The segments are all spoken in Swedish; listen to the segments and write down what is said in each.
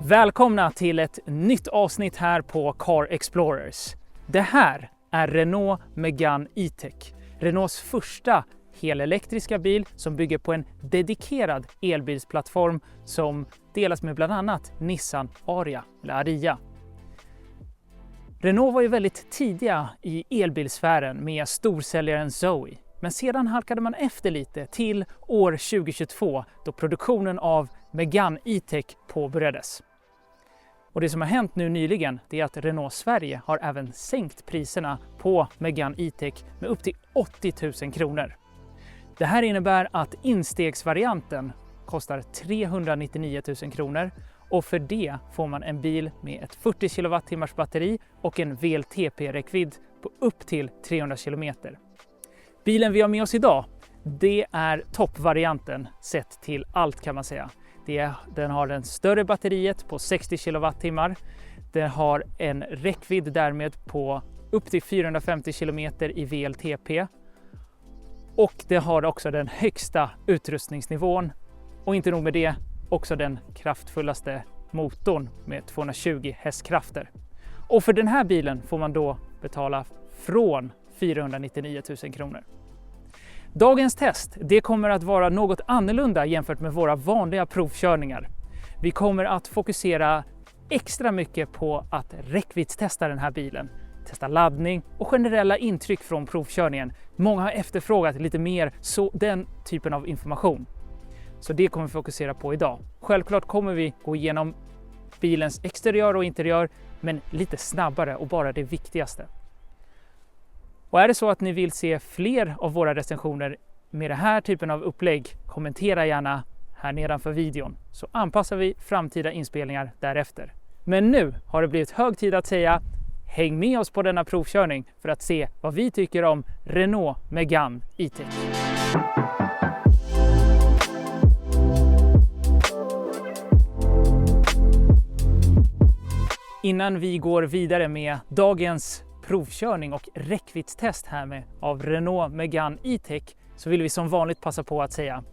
Välkomna till ett nytt avsnitt här på Car Explorers. Det här är Renault Megane E-Tech. Renaults första helelektriska bil som bygger på en dedikerad elbilsplattform som delas med bland annat Nissan Ariya. Renault var ju väldigt tidiga i elbilsfären med storsäljaren Zoe. Men sedan halkade man efter lite till år 2022 då produktionen av Megane E-Tech påbörjades. Och det som har hänt nu nyligen är att Renault Sverige har även sänkt priserna på Megane E-Tech med upp till 80 000 kronor. Det här innebär att instegsvarianten kostar 399 000 kronor och för det får man en bil med ett 40 kWh batteri och en VLTP-räckvidd på upp till 300 km. Bilen vi har med oss idag, det är toppvarianten sett till allt kan man säga. Den har det större batteriet på 60 kWh. Den har en räckvidd därmed på upp till 450 km i VLTP. Och det har också den högsta utrustningsnivån. Och inte nog med det, också den kraftfullaste motorn med 220 hästkrafter. Och för den här bilen får man då betala från 499 000 kronor. Dagens test, det kommer att vara något annorlunda jämfört med våra vanliga provkörningar. Vi kommer att fokusera extra mycket på att räckviddstesta den här bilen. Testa laddning och generella intryck från provkörningen. Många har efterfrågat lite mer den typen av information. Så det kommer vi fokusera på idag. Självklart kommer vi gå igenom bilens exteriör och interiör, men lite snabbare och bara det viktigaste. Och är det så att ni vill se fler av våra recensioner med den här typen av upplägg, kommentera gärna här nedanför videon så anpassar vi framtida inspelningar därefter. Men nu har det blivit hög tid att säga häng med oss på denna provkörning för att se vad vi tycker om Renault Megane E-Tech. Innan vi går vidare med dagens provkörning och räckviddstest här med av Renault Megane E-Tech så vill vi som vanligt passa på att säga: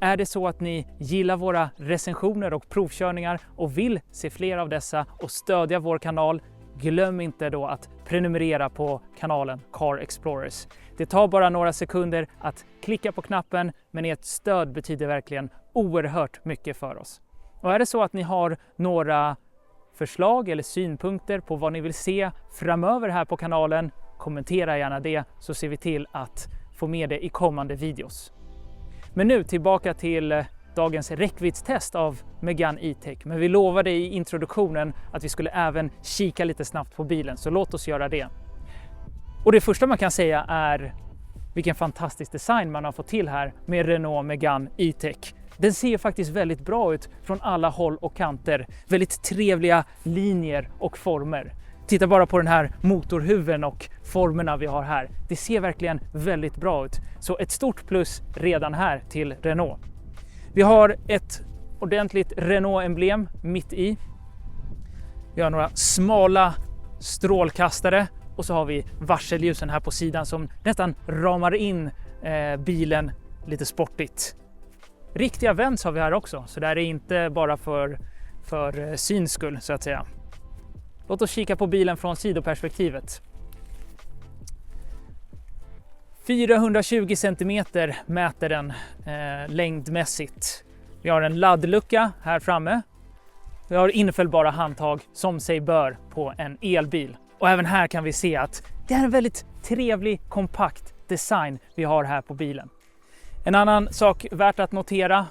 är det så att ni gillar våra recensioner och provkörningar och vill se fler av dessa och stödja vår kanal, glöm inte då att prenumerera på kanalen Car Explorers. Det tar bara några sekunder att klicka på knappen, men ert stöd betyder verkligen oerhört mycket för oss. Och är det så att ni har några förslag eller synpunkter på vad ni vill se framöver här på kanalen, kommentera gärna det så ser vi till att få med det i kommande videos. Men nu tillbaka till dagens räckviddstest av Megane E-Tech. Men vi lovade i introduktionen att vi skulle även kika lite snabbt på bilen, så låt oss göra det. Och det första man kan säga är vilken fantastisk design man har fått till här med Renault Megane E-Tech. Den ser faktiskt väldigt bra ut från alla håll och kanter. Väldigt trevliga linjer och former. Titta bara på den här motorhuven och formerna vi har här. Det ser verkligen väldigt bra ut. Så ett stort plus redan här till Renault. Vi har ett ordentligt Renault-emblem mitt i. Vi har några smala strålkastare och så har vi varselljusen här på sidan som nästan ramar in bilen lite sportigt. Riktiga vents har vi här också, så det är inte bara för syns skull så att säga. Låt oss kika på bilen från sidoperspektivet. 420 cm mäter den längdmässigt. Vi har en laddlucka här framme. Vi har infällbara handtag som sig bör på en elbil. Och även här kan vi se att det är en väldigt trevlig, kompakt design vi har här på bilen. En annan sak värt att notera,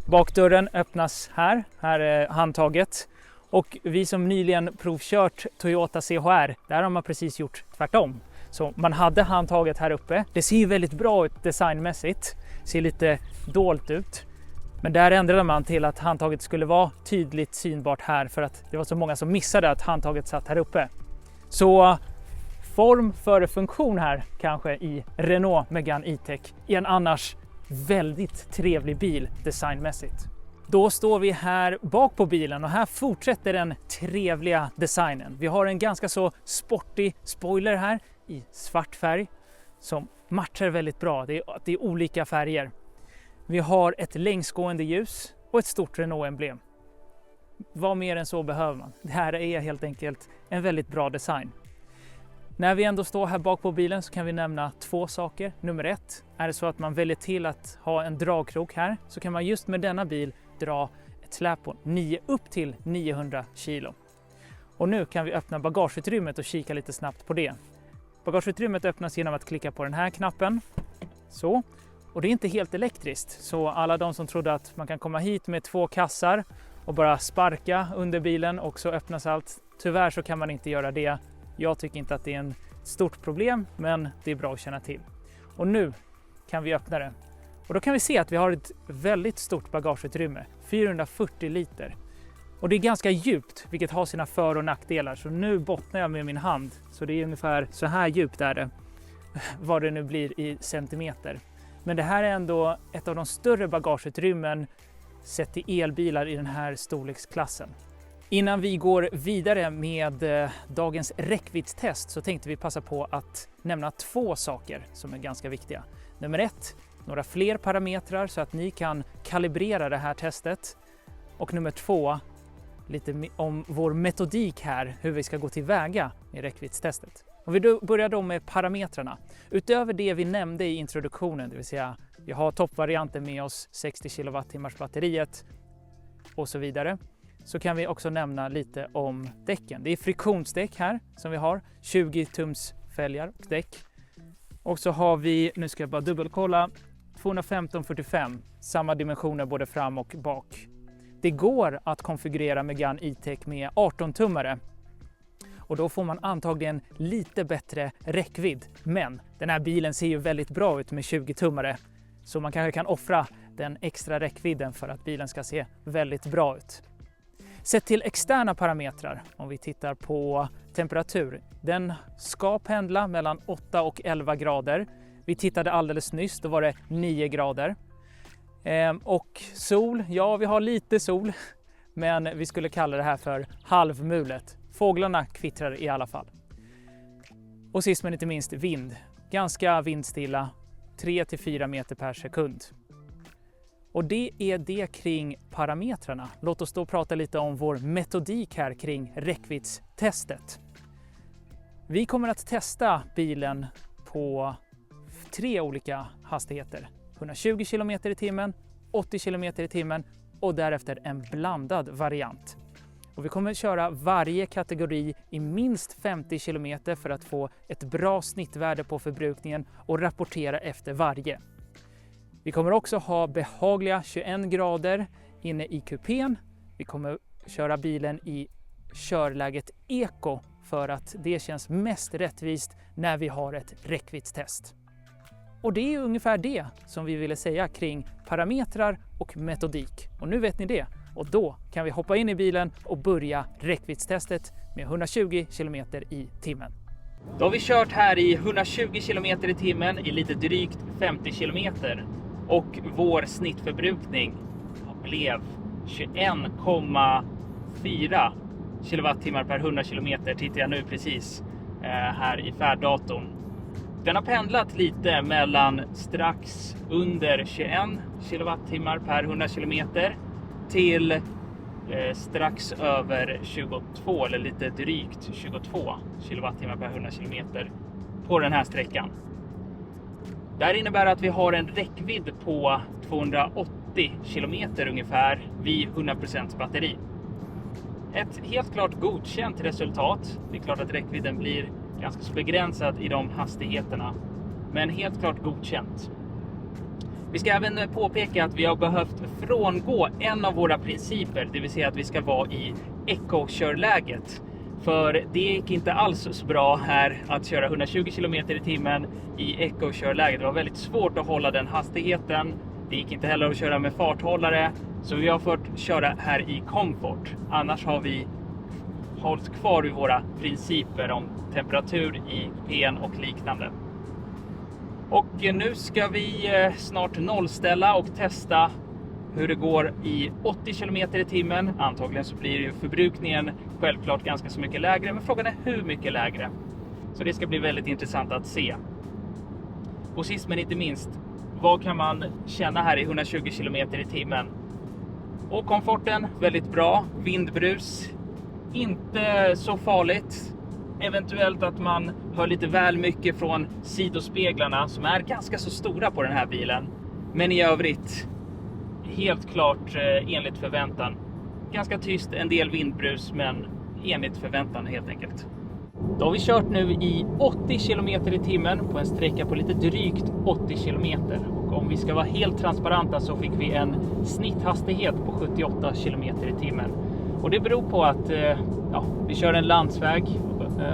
bakdörren öppnas här är handtaget. Och vi som nyligen provkört Toyota CHR, där har man precis gjort tvärtom. Så man hade handtaget här uppe, det ser ju väldigt bra ut designmässigt, ser lite dolt ut. Men där ändrade man till att handtaget skulle vara tydligt synbart här för att det var så många som missade att handtaget satt här uppe. Så form före funktion här kanske i Renault Megane E-Tech i en annars väldigt trevlig bil designmässigt. Då står vi här bak på bilen och här fortsätter den trevliga designen. Vi har en ganska så sportig spoiler här i svart färg som matchar väldigt bra. Det är olika färger. Vi har ett längsgående ljus och ett stort Renault-emblem. Vad mer än så behöver man? Det här är helt enkelt en väldigt bra design. När vi ändå står här bak på bilen så kan vi nämna 2 saker. Nummer 1, är det så att man väljer till att ha en dragkrok här så kan man just med denna bil dra ett släp på upp till 900 kilo. Och nu kan vi öppna bagageutrymmet och kika lite snabbt på det. Bagageutrymmet öppnas genom att klicka på den här knappen. Så. Och det är inte helt elektriskt, så alla de som trodde att man kan komma hit med 2 kassar och bara sparka under bilen och så öppnas allt. Tyvärr så kan man inte göra det. Jag tycker inte att det är ett stort problem, men det är bra att känna till. Och nu kan vi öppna det. Och då kan vi se att vi har ett väldigt stort bagageutrymme, 440 liter. Och det är ganska djupt, vilket har sina för- och nackdelar. Så nu bottnar jag med min hand, så det är ungefär så här djupt är det, vad det nu blir i centimeter. Men det här är ändå ett av de större bagageutrymmen sett till elbilar i den här storleksklassen. Innan vi går vidare med dagens räckviddstest så tänkte vi passa på att nämna 2 saker som är ganska viktiga. Nummer 1, några fler parametrar så att ni kan kalibrera det här testet. Och nummer 2, lite om vår metodik här, hur vi ska gå tillväga med räckviddstestet. Om vi börjar då med parametrarna. Utöver det vi nämnde i introduktionen, det vill säga vi har toppvarianten med oss, 60 kWh batteriet och så vidare, så kan vi också nämna lite om däcken. Det är friktionsdäck här som vi har, 20 tums fälgar och däck. Och så har vi, nu ska jag bara dubbelkolla, 215/45, samma dimensioner både fram och bak. Det går att konfigurera Megane E-Tech med 18-tummare. Och då får man antagligen lite bättre räckvidd. Men den här bilen ser ju väldigt bra ut med 20-tummare. Så man kanske kan offra den extra räckvidden för att bilen ska se väldigt bra ut. Sett till externa parametrar, om vi tittar på temperatur. Den ska pendla mellan 8 och 11 grader. Vi tittade alldeles nyss, då var det 9 grader. Och sol, ja vi har lite sol. Men vi skulle kalla det här för halvmulet. Fåglarna kvittrar i alla fall. Och sist men inte minst vind. Ganska vindstilla, 3-4 meter per sekund. Och det är det kring parametrarna. Låt oss då prata lite om vår metodik här kring räckviddstestet. Vi kommer att testa bilen på 3 olika hastigheter. 120 km i timmen, 80 km i timmen och därefter en blandad variant. Och vi kommer att köra varje kategori i minst 50 km för att få ett bra snittvärde på förbrukningen och rapportera efter varje. Vi kommer också ha behagliga 21 grader inne i kupén. Vi kommer köra bilen i körläget Eco för att det känns mest rättvist när vi har ett räckviddstest. Och det är ungefär det som vi ville säga kring parametrar och metodik. Och nu vet ni det. Och då kan vi hoppa in i bilen och börja räckviddstestet med 120 km i timmen. Då har vi kört här i 120 km i timmen i lite drygt 50 km. Och vår snittförbrukning blev 21,4 kWh per 100 km. Tittar jag nu precis här i färddatorn. Den har pendlat lite mellan strax under 21 kWh per 100 km till strax över 22 eller lite drygt 22 kWh per 100 km på den här sträckan. Det här innebär att vi har en räckvidd på 280 km ungefär vid 100% batteri. Ett helt klart godkänt resultat. Det är klart att räckvidden blir ganska så begränsad i de hastigheterna, men helt klart godkänt. Vi ska även påpeka att vi har behövt frångå en av våra principer, det vill säga att vi ska vara i eco-körläget. För det gick inte alls så bra här att köra 120 km i timmen i eco-körläget. Det var väldigt svårt att hålla den hastigheten. Det gick inte heller att köra med farthållare, så vi har fått köra här i comfort. Annars har vi hållit kvar i våra principer om temperatur i pen och liknande. Och nu ska vi snart nollställa och testa hur det går i 80 km i timmen. Antagligen så blir ju förbrukningen självklart ganska så mycket lägre, men frågan är hur mycket lägre. Så det ska bli väldigt intressant att se. Och sist men inte minst, vad kan man känna här i 120 km i timmen? Och komforten, väldigt bra. Vindbrus, inte så farligt. Eventuellt att man hör lite väl mycket från sidospeglarna som är ganska så stora på den här bilen. Men i övrigt, helt klart enligt förväntan. Ganska tyst, en del vindbrus, men enligt förväntan helt enkelt. Då har vi kört nu i 80 km i timmen på en sträcka på lite drygt 80 km. Och om vi ska vara helt transparenta så fick vi en snitthastighet på 78 km i timmen. Och det beror på att vi kör en landsväg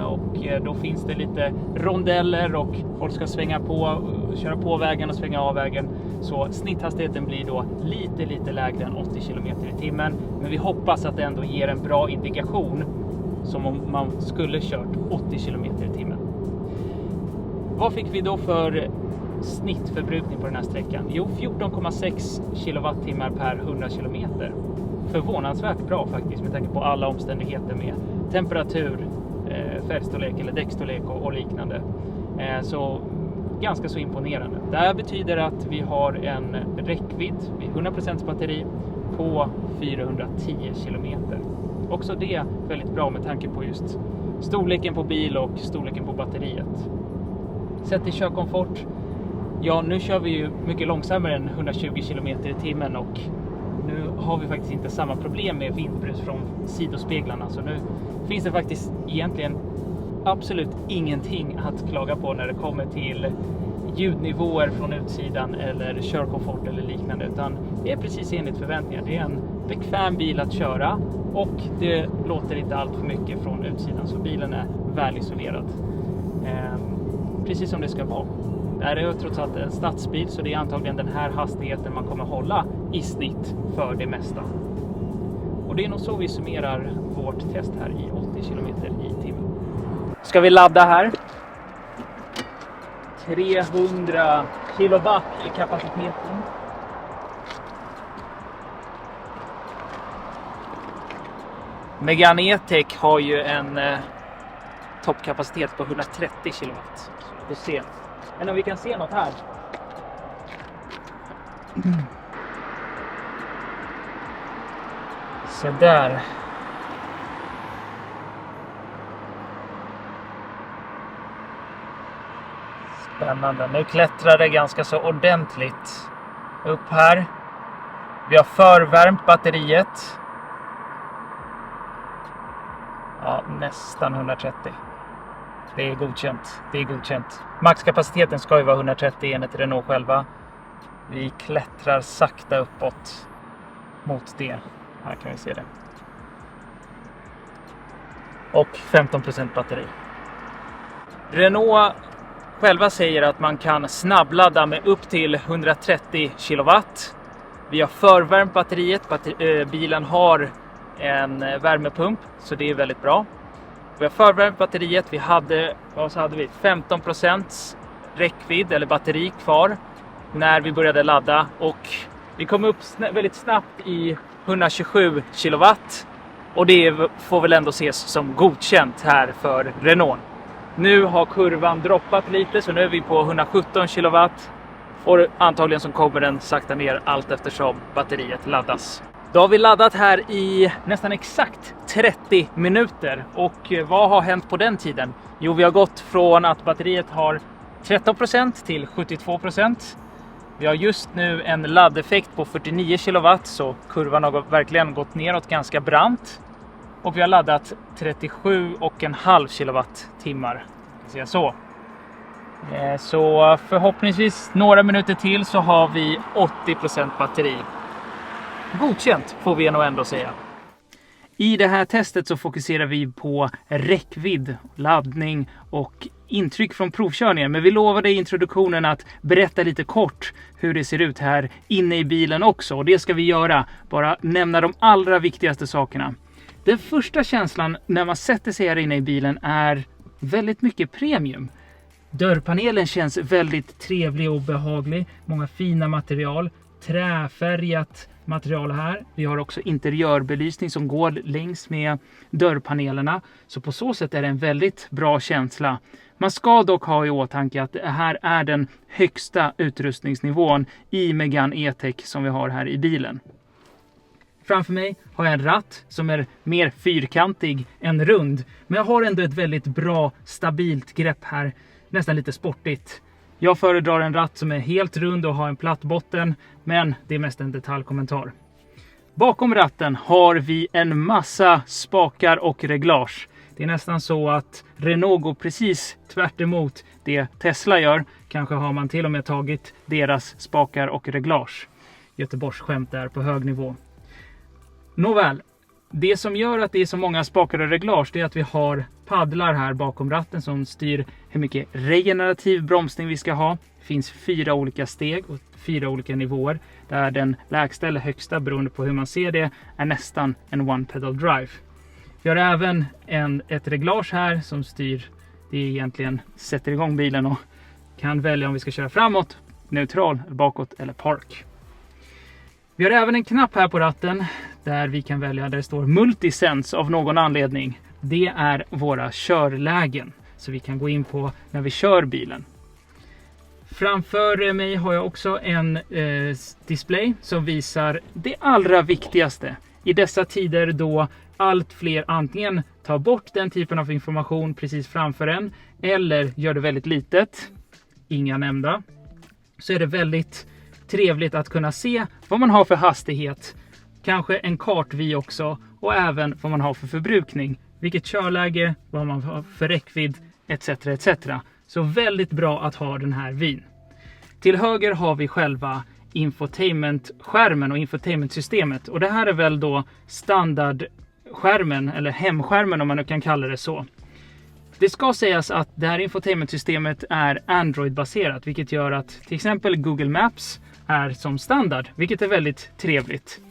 och då finns det lite rondeller och folk ska svänga på, köra på vägen och svänga av vägen. Så snitthastigheten blir då lite lägre än 80 km i timmen. Men vi hoppas att det ändå ger en bra indikation som om man skulle kört 80 km i timmen. Vad fick vi då för snittförbrukning på den här sträckan? Jo, 14,6 kilowattimmar per 100 km. Förvånansvärt bra faktiskt med tanke på alla omständigheter med temperatur, färgstorlek eller däckstorlek och liknande. Så ganska så imponerande. Det här betyder att vi har en räckvidd vid 100% batteri på 410 km. Också det är väldigt bra med tanke på just storleken på bil och storleken på batteriet. Sett till körkomfort, ja nu kör vi ju mycket långsammare än 120 km i timmen och nu har vi faktiskt inte samma problem med vindbrus från sidospeglarna. Så nu finns det faktiskt egentligen absolut ingenting att klaga på när det kommer till ljudnivåer från utsidan eller körkomfort eller liknande, utan det är precis enligt förväntningar. Det är en bekväm bil att köra och det låter inte allt för mycket från utsidan, så bilen är väl isolerad. Precis som det ska vara. Det här är ju trots allt en stadsbil, så det är antagligen den här hastigheten man kommer hålla i snitt för det mesta. Och det är nog så vi summerar vårt test här i 80 km i timmen. Ska vi ladda här? 300 kilowatt i kapaciteten. Megane E-Tech har ju en toppkapacitet på 130 kilowatt. Vi ser. Men om vi kan se något här. Så där. Spännande. Nu klättrar det ganska så ordentligt upp här. Vi har förvärmt batteriet. Ja, nästan 130. Det är godkänt. Det är godkänt. Maxkapaciteten ska ju vara 130 enligt Renault själva. Vi klättrar sakta uppåt mot det. Här kan vi se det. Och 15% batteri. Renault själva säger att man kan snabbladda med upp till 130 kilowatt. Vi har förvärmt batteriet. Bilen har en värmepump, så det är väldigt bra. Vi har förvärmt batteriet. Vi hade 15% räckvidd eller batteri kvar när vi började ladda. Och vi kom upp väldigt snabbt i 127 kilowatt. Och det får väl ändå ses som godkänt här för Renault. Nu har kurvan droppat lite, så nu är vi på 117 kilowatt. Och antagligen så kommer den sakta ner allt eftersom batteriet laddas. Då har vi laddat här i nästan exakt 30 minuter. Och vad har hänt på den tiden? Jo, vi har gått från att batteriet har 13% till 72%. Vi har just nu en laddeffekt på 49 kilowatt, så kurvan har verkligen gått neråt ganska brant. Och vi har laddat 37,5 kilowattimmar. Så förhoppningsvis några minuter till så har vi 80% batteri. Godkänt får vi nog ändå säga. I det här testet så fokuserar vi på räckvidd, laddning och intryck från provkörningen. Men vi lovade i introduktionen att berätta lite kort hur det ser ut här inne i bilen också. Och det ska vi göra. Bara nämna de allra viktigaste sakerna. Den första känslan när man sätter sig här inne i bilen är väldigt mycket premium. Dörrpanelen känns väldigt trevlig och behaglig. Många fina material. Träfärgat material här. Vi har också interiörbelysning som går längs med dörrpanelerna. Så på så sätt är det en väldigt bra känsla. Man ska dock ha i åtanke att det här är den högsta utrustningsnivån i Megane E-Tech som vi har här i bilen. Framför mig har jag en ratt som är mer fyrkantig än rund. Men jag har ändå ett väldigt bra, stabilt grepp här. Nästan lite sportigt. Jag föredrar en ratt som är helt rund och har en platt botten. Men det är mest en detaljkommentar. Bakom ratten har vi en massa spakar och reglage. Det är nästan så att Renault går precis tvärt emot det Tesla gör. Kanske har man till och med tagit deras spakar och reglage. Göteborgs skämt där på hög nivå. Nåväl, det som gör att det är så många spakar och reglage det är att vi har paddlar här bakom ratten som styr hur mycket regenerativ bromsning vi ska ha. Det finns 4 olika steg och 4 olika nivåer. Där den lägsta eller högsta, beroende på hur man ser det, är nästan en one pedal drive. Vi har även ett reglage här som styr, det egentligen sätter igång bilen och kan välja om vi ska köra framåt, neutral, bakåt eller park. Vi har även en knapp här på ratten där vi kan välja där det står Multisense av någon anledning. Det är våra körlägen så vi kan gå in på när vi kör bilen. Framför mig har jag också en display som visar det allra viktigaste. I dessa tider då allt fler antingen tar bort den typen av information precis framför en eller gör det väldigt litet, inga nämnda, så är det väldigt trevligt att kunna se vad man har för hastighet, kanske en kartvy också och även vad man har för förbrukning, vilket körläge, vad man har för räckvidd etc. etc. Så väldigt bra att ha den här vyn. Till höger har vi själva infotainment-skärmen och infotainment-systemet och det här är väl då standardskärmen eller hemskärmen om man nu kan kalla det så. Det ska sägas att det här infotainment-systemet är Android-baserat, vilket gör att till exempel Google Maps är som standard, vilket är väldigt trevligt.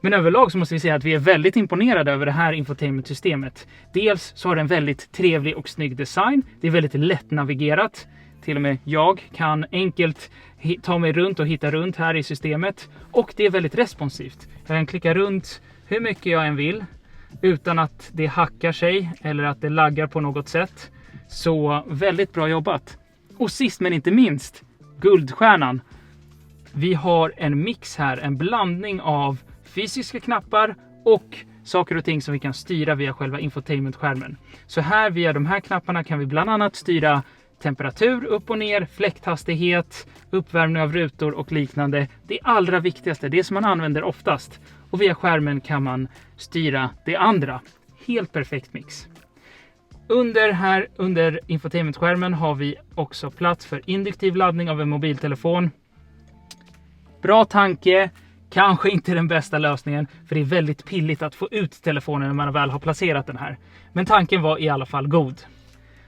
Men överlag så måste vi säga att vi är väldigt imponerade över det här infotainment-systemet. Dels så har det en väldigt trevlig och snygg design. Det är väldigt lätt navigerat. Till och med jag kan enkelt ta mig runt och hitta runt här i systemet. Och det är väldigt responsivt. Jag kan klicka runt hur mycket jag än vill utan att det hackar sig eller att det laggar på något sätt. Så väldigt bra jobbat. Och sist men inte minst, guldstjärnan. Vi har en mix här, en blandning av fysiska knappar och saker och ting som vi kan styra via själva infotainment-skärmen. Så här via de här knapparna kan vi bland annat styra temperatur upp och ner, fläkthastighet, uppvärmning av rutor och liknande. Det allra viktigaste, det som man använder oftast. Och via skärmen kan styra det andra. Helt perfekt mix. Under infotainment-skärmen har vi också plats för induktiv laddning av en mobiltelefon. Bra tanke, kanske inte den bästa lösningen för det är väldigt pilligt att få ut telefonen när man väl har placerat den här. Men tanken var i alla fall god.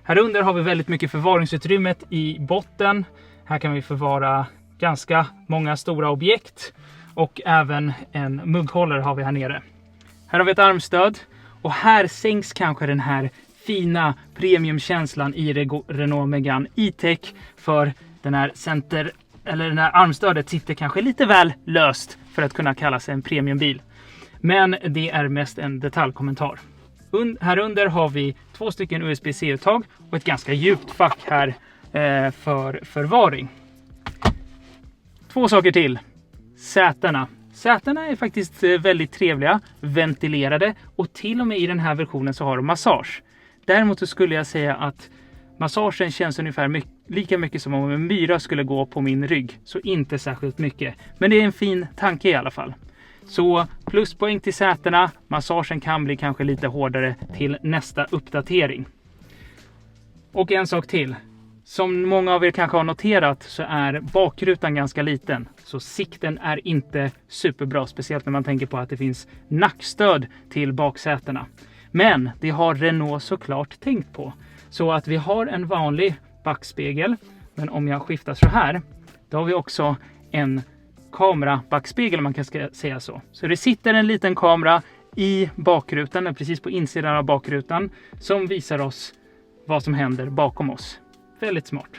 Här under har vi väldigt mycket förvaringsutrymmet i botten. Här kan vi förvara ganska många stora objekt och även en mugghållare har vi här nere. Här har vi ett armstöd och här sänks kanske den här fina premiumkänslan i Renault Megane E-Tech för den här den här armstödet sitter kanske lite väl löst för att kunna kalla sig en premiumbil. Men det är mest en detaljkommentar. Här under har vi 2 stycken USB-C-uttag och ett ganska djupt fack här för förvaring. 2 saker till. Sätena. Sätena är faktiskt väldigt trevliga, ventilerade och till och med i den här versionen så har de massage. Däremot så skulle jag säga att massagen känns ungefär lika mycket som om en myra skulle gå på min rygg. Så inte särskilt mycket. Men det är en fin tanke i alla fall. Så pluspoäng till sätena. Massagen kan bli kanske lite hårdare till nästa uppdatering. Och en sak till. Som många av er kanske har noterat så är bakrutan ganska liten. Så sikten är inte superbra. Speciellt när man tänker på att det finns nackstöd till baksätena. Men det har Renault såklart tänkt på. Så att vi har en vanlig backspegel. Men om jag skiftar så här. Då har vi också en kamerabackspegel, man kan säga så. Så det sitter en liten kamera i bakrutan, precis på insidan av bakrutan. Som visar oss vad som händer bakom oss. Väldigt smart.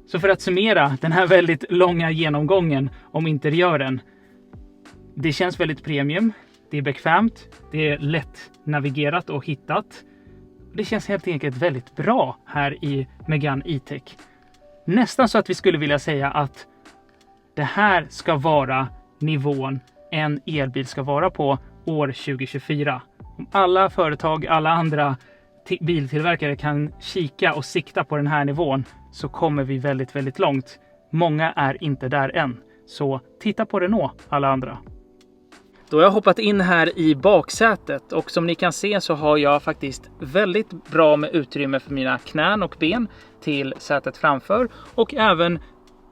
Så för att summera den här väldigt långa genomgången om interiören. Det känns väldigt premium. Det är bekvämt. Det är lätt navigerat och hittat. Det känns helt enkelt väldigt bra här i Megane E-Tech. Nästan så att vi skulle vilja säga att det här ska vara nivån en elbil ska vara på år 2024. Om alla företag, alla andra biltillverkare kan kika och sikta på den här nivån så kommer vi väldigt, väldigt långt. Många är inte där än. Så titta på Renault, alla andra. Då har jag hoppat in här i baksätet och som ni kan se så har jag faktiskt väldigt bra med utrymme för mina knän och ben till sätet framför och även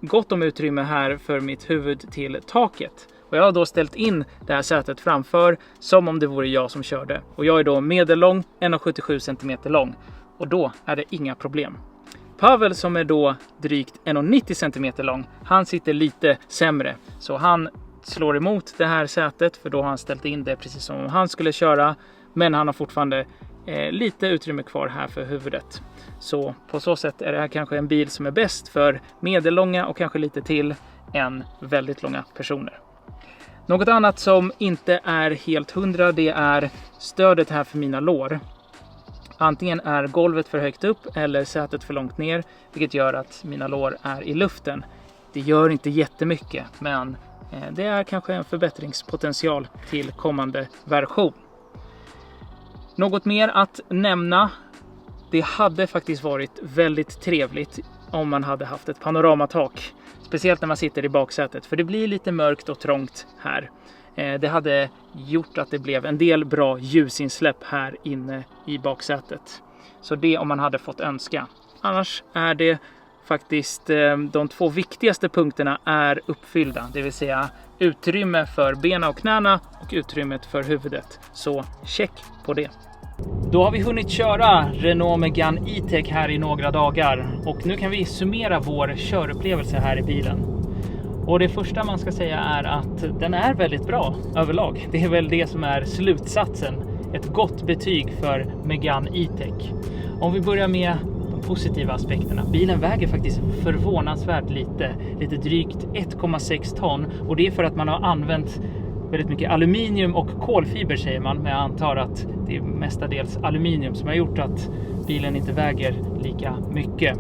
gott om utrymme här för mitt huvud till taket. Och jag har då ställt in det här sätet framför som om det vore jag som körde. Och jag är då medellång, 1,77 cm lång och då är det inga problem. Pavel som är då drygt 1,90 cm lång, han sitter lite sämre. Så han slår emot det här sätet för då har han ställt in det precis som om han skulle köra. Men han har fortfarande lite utrymme kvar här för huvudet. Så på så sätt är det här kanske en bil som är bäst för medellånga och kanske lite till än väldigt långa personer. Något annat som inte är helt 100 det är stödet här för mina lår. Antingen är golvet för högt upp eller sätet för långt ner, vilket gör att mina lår är i luften. Det gör inte jättemycket, men det är kanske en förbättringspotential till kommande version. Något mer att nämna. Det hade faktiskt varit väldigt trevligt om man hade haft ett panoramatak. Speciellt när man sitter i baksätet, för det blir lite mörkt och trångt här. Det hade gjort att det blev en del bra ljusinsläpp här inne i baksätet. Så det om man hade fått önska. Annars är det faktiskt de två viktigaste punkterna är uppfyllda. Det vill säga utrymme för benen och knäna och utrymmet för huvudet. Så check på det. Då har vi hunnit köra Renault Megane E-Tech här i några dagar. Och nu kan vi summera vår körupplevelse här i bilen. Och det första man ska säga är att den är väldigt bra överlag. Det är väl det som är slutsatsen. Ett gott betyg för Megane E-Tech. Om vi börjar med de positiva aspekterna. Bilen väger faktiskt förvånansvärt lite drygt 1,6 ton. Och det är för att man har använt väldigt mycket aluminium och kolfiber säger man. Men jag antar att det är mestadels aluminium som har gjort att bilen inte väger lika mycket.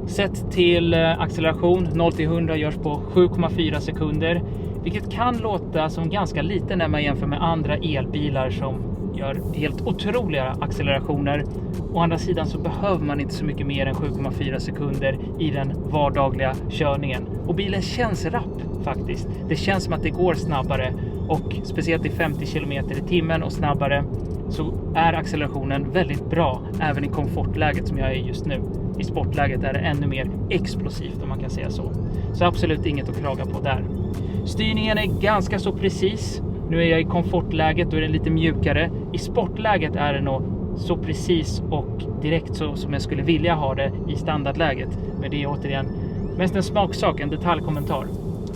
Sett till acceleration 0-100 görs på 7,4 sekunder. Vilket kan låta som ganska lite när man jämför med andra elbilar som gör helt otroliga accelerationer. Å andra sidan så behöver man inte så mycket mer än 7,4 sekunder i den vardagliga körningen. Och bilen känns rapp faktiskt. Det känns som att det går snabbare och speciellt i 50 km i timmen och snabbare så är accelerationen väldigt bra även i komfortläget som jag är just nu. I sportläget är det ännu mer explosivt om man kan säga så. Så absolut inget att klaga på där. Styrningen är ganska så precis. Nu är jag i komfortläget, då är den lite mjukare. I sportläget är det nog så precis och direkt så som jag skulle vilja ha det i standardläget. Men det är återigen mest en smaksak, en detaljkommentar.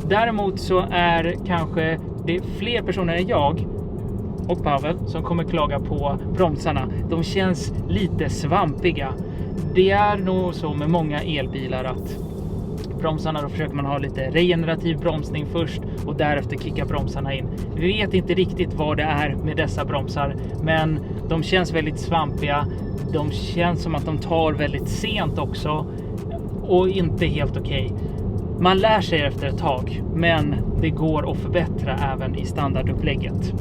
Däremot så är kanske det fler personer än jag och Pavel som kommer klaga på bromsarna. De känns lite svampiga. Det är nog så med många elbilar att bromsarna, då försöker man ha lite regenerativ bromsning först och därefter kicka bromsarna in. Vi vet inte riktigt vad det är med dessa bromsar, men de känns väldigt svampiga. De känns som att de tar väldigt sent också och inte helt okej. Man lär sig efter ett tag, men det går att förbättra även i standardupplägget.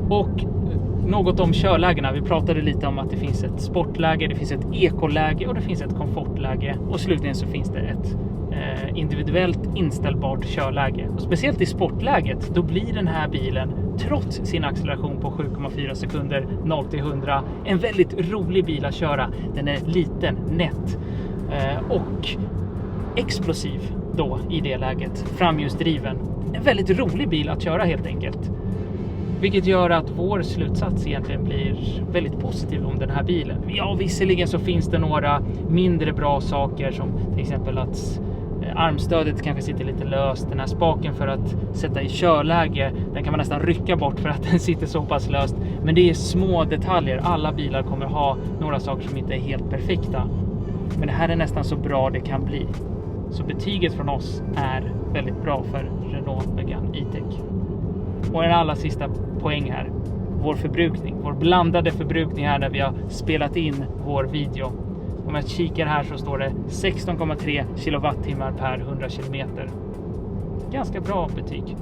Och något om körlägena. Vi pratade lite om att det finns ett sportläge, det finns ett ekoläge och det finns ett komfortläge. Och slutligen så finns det ett individuellt inställbart körläge. Och speciellt i sportläget, då blir den här bilen, trots sin acceleration på 7,4 sekunder 0-100, en väldigt rolig bil att köra. Den är liten, nätt och explosiv då i det läget. Framhjulsdriven. En väldigt rolig bil att köra helt enkelt. Vilket gör att vår slutsats egentligen blir väldigt positiv om den här bilen. Ja, visserligen så finns det några mindre bra saker som till exempel att armstödet kanske sitter lite löst. Den här spaken för att sätta i körläge, den kan man nästan rycka bort för att den sitter så pass löst. Men det är små detaljer. Alla bilar kommer ha några saker som inte är helt perfekta. Men det här är nästan så bra det kan bli. Så betyget från oss är väldigt bra för Renault Megane E-Tech. Och en allra sista poäng här. Vår förbrukning, vår blandade förbrukning här när vi har spelat in vår video. Om jag kikar här så står det 16,3 kilowattimmar per 100 kilometer. Ganska bra betyg.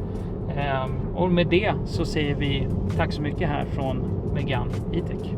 Och med det så säger vi tack så mycket här från Megane E-Tech.